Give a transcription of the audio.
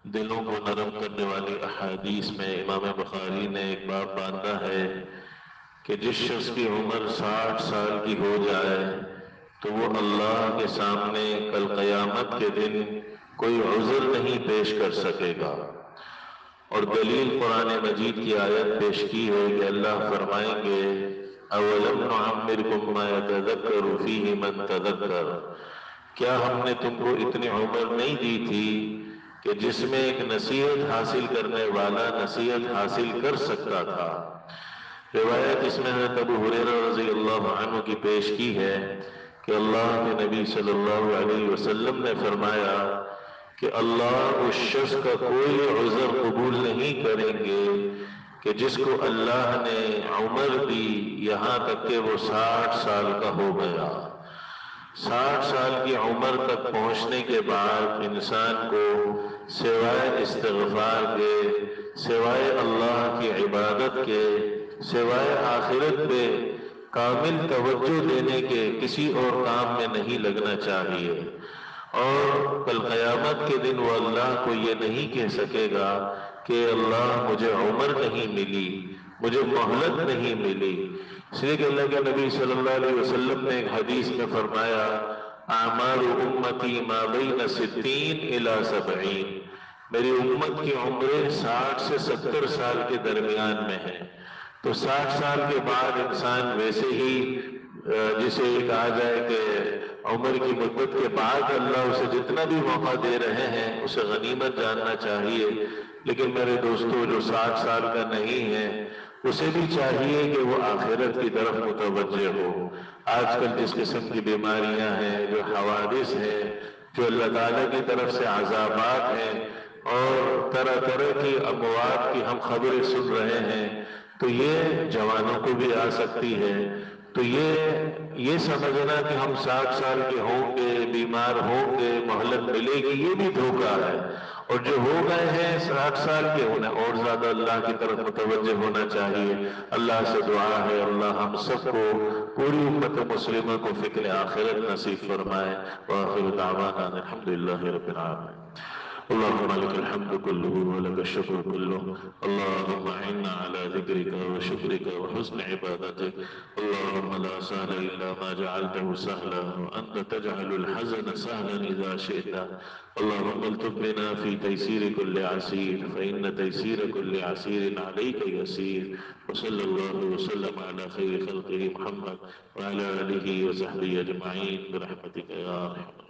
دلوں کو نرم کرنے والی احادیث میں امام بخاری نے ایک باب باندھا ہے کہ جس شخص کی عمر 60 سال کی ہو جائے تو وہ اللہ کے سامنے کل قیامت کے دن کوئی عذر نہیں پیش کر سکے گا۔ اور دلیل قرآن مجید کی آیت پیش کی ہے کہ اللہ فرمائیں گے اولم نعمرکم ما یتذکر فیہ من تذکر، کیا ہم نے تم کو اتنی عمر نہیں دی تھی کہ جس میں ایک نصیحت حاصل کرنے والا نصیحت حاصل کر سکتا تھا۔ روایت اس میں حضرت ابو ہریرہ رضی اللہ عنہ کی پیش کی ہے کہ اللہ کے نبی صلی اللہ علیہ وسلم نے فرمایا کہ اللہ اس شخص کا کوئی عذر قبول نہیں کریں گے کہ جس کو اللہ نے عمر دی یہاں تک کہ وہ 60 سال کا ہو گیا۔ 60 سال کی عمر تک پہنچنے کے بعد انسان کو سوائے استغفار کے، سوائے اللہ کی عبادت کے، سوائے آخرت پہ کامل توجہ دینے کے کسی اور کام میں نہیں لگنا چاہیے۔ اور کل قیامت کے دن وہ اللہ کو یہ نہیں کہہ سکے گا کہ اللہ مجھے عمر نہیں ملی، مجھے مہلت نہیں ملی، اس لیے کہ اللہ کے نبی صلی اللہ علیہ وسلم نے ایک حدیث میں فرمایا اعمار امتی ما بین 60 الی 70، میری امت کی عمریں 60 سے 70 سال کے درمیان میں ہیں۔ تو 60 سال کے بعد انسان ویسے ہی جسے کہا جائے کہ عمر کی مدت کے بعد اللہ اسے جتنا بھی موقع دے رہے ہیں اسے غنیمت جاننا چاہیے، لیکن میرے دوستو جو 60 سال کا نہیں ہے اسے بھی چاہیے کہ وہ آخرت کی طرف متوجہ ہو۔ آج کل جس قسم کی بیماریاں ہیں، جو حوادث ہیں، جو اللہ تعالیٰ کی طرف سے عذابات ہیں اور طرح طرح کی اموات کی ہم خبریں سن رہے ہیں، تو یہ جوانوں کو بھی آ سکتی ہے۔ تو یہ سمجھنا کہ ہم 60 سال کے ہوں گے، بیمار ہوں گے، مہلت ملے گی، یہ بھی دھوکہ ہے۔ اور جو ہو گئے ہیں 60 سال کے انہیں اور زیادہ اللہ کی طرف متوجہ ہونا چاہیے۔ اللہ سے دعا ہے اللہ ہم سب کو، پوری امت مسلمہ کو فکر آخرت نصیب فرمائے۔ وآخر دعوانا الحمدللہ رب العالمین۔ اللهم لك الحمد كله ولك الشكر كله، اللهم اعنا على ذكرك وشكرك وحسن عبادتك، اللهم لا سهل إلا ما جعلته سهلا وأنت تجعل الحزن سهلا إذا شئت، اللهم الطف بنا في تيسير كل عسير فإن تيسير كل عسير عليك يسير، وصلى الله وسلم على خير خلقه محمد وعلى آله وصحبه أجمعين برحمتك يا أرحم